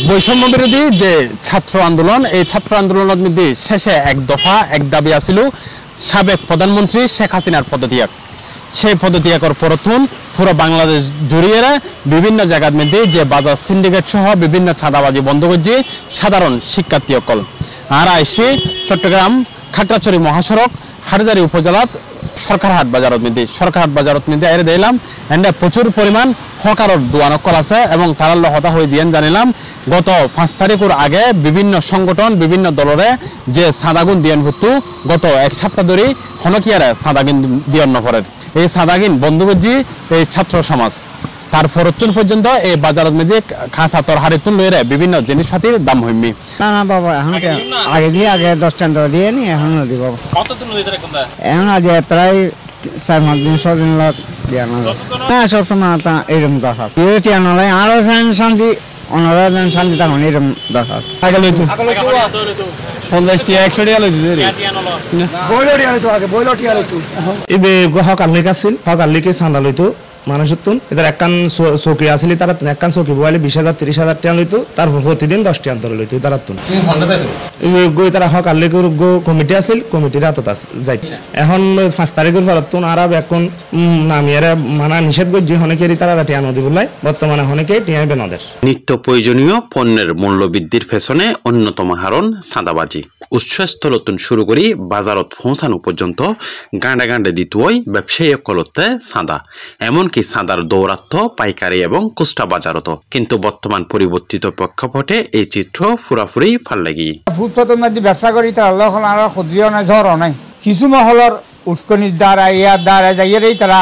বৈষম্য বিরোধী যে ছাত্র আন্দোলন, এই ছাত্র আন্দোলনের মধ্যে শেষে এক দফা এক দাবি আছিল সাবেক প্রধানমন্ত্রী শেখ হাসিনার পদত্যাগ। সেই পদত্যাগের পরতুন পুরো বাংলাদেশ জুড়িয়ে বিভিন্ন জায়গার মধ্যে যে বাজার সিন্ডিকেট সহ বিভিন্ন ছাদাবাজি বন্ধ করছে সাধারণ শিক্ষার্থী অকল। আর আইসি চট্টগ্রাম খাগড়াছড়ি মহাসড়ক হাটহাজারী উপজেলাত সরকারহাট বাজারত মধ্যে এর দিলাম এন্ডে প্রচুর পরিমাণ হকারর দোয়ান অকল আছে এবং তারাল হতা হয়ে দিয়েন জানিলাম গত 5 তারিখের আগে বিভিন্ন সংগঠন বিভিন্ন দলরে যে সাদাগুন দিয়েন ভুতু গত এক সপ্তাহ ধরে হনকিয়ারে সাদাগুন দিয়ন নফরের এই সাদাগিন বন্ধ করছি এই ছাত্র সমাজ। তারপর পর্যন্ত এই বাজারের মধ্যে খাঁচা তর হারিতুন লইরে বিভিন্ন জিনিসপাতির দাম হইমি না বাবা এখন আগে দিয়ে আগে 10 টাকা দিয়ে নি এখন দিব কতদিন হইছে এখন আগে প্রায় 4-5 দিন 6 দিন লাগ দিয়া না সব সময় তা এরকম দশা এটি আনলাই আরো শান্তি অনরাজন শান্তি তা এরকম দশা আগে লইতো 50 টি 100 টাকা লইতো রে বইলটি আলো আগে বইলটি আলো ইবে হকার লিকে চাঁদা লইতো মানুষতুন এদের একখান চৌকি আসলে তারা একখান চৌকি বইলে 20,000 30,000 টাকা লইতো তার প্রতিদিন 10 টাকা ধরে লইতো তারা তুন গই তারা হকার লিকের কমিটি আছিল কমিটির হাতত যাই এখন 5 তারিখের পর তুন আরব এখন নামিয়ারে মানা নিষেধ করছি অনেকেরই তারা টিয়া নদী বলাই বর্তমানে অনেকেই টিয়া বেনদের। নিত্য প্রয়োজনীয় পণ্যের মূল্য বৃদ্ধির পেছনে অন্যতম কারণ চাঁদাবাজি। উৎসস্থলতুন শুরু করি বাজারত পৌঁছানো পর্যন্ত গাঁডে গাঁডে দিত ওই ব্যবসায়ী কলতে চাঁদা, এমনকি চাঁদার দৌরাত্ম পাইকারি এবং খুচরা বাজারত। কিন্তু বর্তমান পরিবর্তিত প্রেক্ষাপটে এই চিত্র পুরাপুরি ফাল্লাগি। ফুটপাতের মধ্যে ব্যবসা করি তারা লখন আর খুদ্রিও নাই ঝড়ও নাই কিছু মহলের উস্কনির দ্বারা ইয়ার দ্বারা যাইয়েরই তারা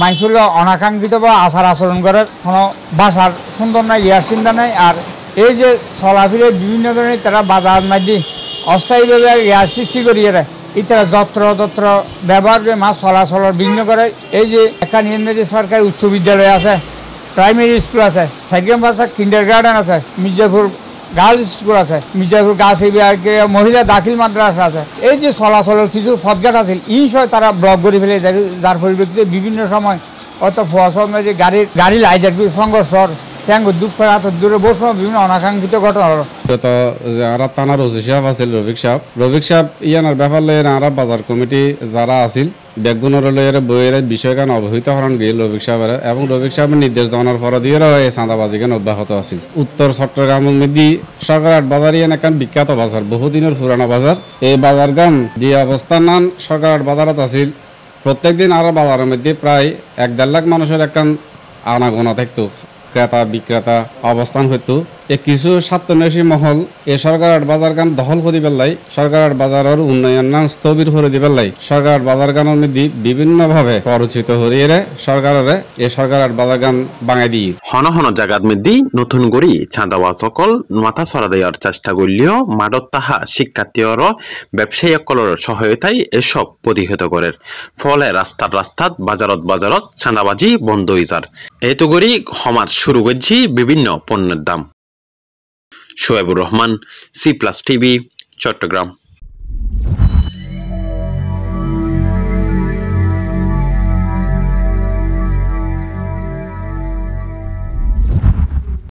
মানুষের অনাকাঙ্ক্ষিত বা আচার আচরণ করে কোনো বাসার সুন্দর নাই ইয়ার চিন্তা নাই। আর এই যে চলাফিরে বিভিন্ন ধরনের তারা বাজার মধ্যে অস্থায়ীভাবে ইয়ার সৃষ্টি করিয়ে ইতারা যত্র ব্যবহার করে মাছ চলাচলের বিভিন্ন করে। এই যে এখানে যে সরকারি উচ্চ বিদ্যালয় আছে, প্রাইমারি স্কুল আছে, সাইগ্রাম আছে, কিন্ডার গার্ডেন আছে, মির্জাপুর গার্লস স্কুল আছে, মির্জাপুর গাছ মহিলা দাখিল মাদ্রাসা আছে। এই যে চলাচলের কিছু পথঘাট আছে ইনশয় তারা ব্লক করে ফেলে যার পরিপ্রেক্ষিতে বিভিন্ন সময় অত ফসল যে গাড়ি লাইজার সংঘর্ষ ট্যাঙ্গ দুঃখ হাত দূরে বসে বিভিন্ন অনাকাঙ্ক্ষিত ঘটনা হলো। যারা থানার ওসি সাহেব আছিল রফিক সাহেব ইয়ানার ব্যাপার লয়ে আরা বাজার কমিটি যারা আছিল বেগুনের লয়ের বইয়ের বিষয়গান অবহিত হরণ গিয়ে রফিক সাহেবের এবং রফিক সাহেবের নির্দেশ দেওয়ার পর দিয়ে এই চাঁদাবাজি গান অব্যাহত আছিল। উত্তর চট্টগ্রামের মধ্যে সরকারহাট বাজার ইয়ান একখান বিখ্যাত বাজার, বহুদিনের পুরানো বাজার। এই বাজার গান যে অবস্থান নান সরকারহাট বাজারত আছিল প্রত্যেক দিন আরো বাজারের মধ্যে প্রায় 1-1.5 লাখ মানুষের একখান আনাগোনা থাকতো, ক্রেতা বিক্রেতা অবস্থান হইতো। কিছু স্বার্থন্বেষী মহল এই সরকারহাট বাজার গান দখল করে পেলাই সরকারহাট বাজারের উন্নয়ন স্থবির করে দি পেলাই সরকারহাট বাজার গানের মধ্যে বিভিন্ন ভাবে পরিচিত হরিয়ে সরকারের এই সরকারহাট বাজার গান বাঙাই দিয়ে হন হন জায়গার মধ্যে নতুন করি চাঁদাওয়া সকল মাথা ছড়া দেওয়ার চেষ্টা করলেও মাদত তাহা শিক্ষার্থীর ব্যবসায়ী সকলের সহায়তায় এসব প্রতিহত করে। ফলে রাস্তাত বাজারত চাঁদাবাজি বন্ধ হয়ে যার। এত করি সমাজ শুরু করছি বিভিন্ন পণ্যের দাম। Shoebur Rahman, C+ TV, Chittagong.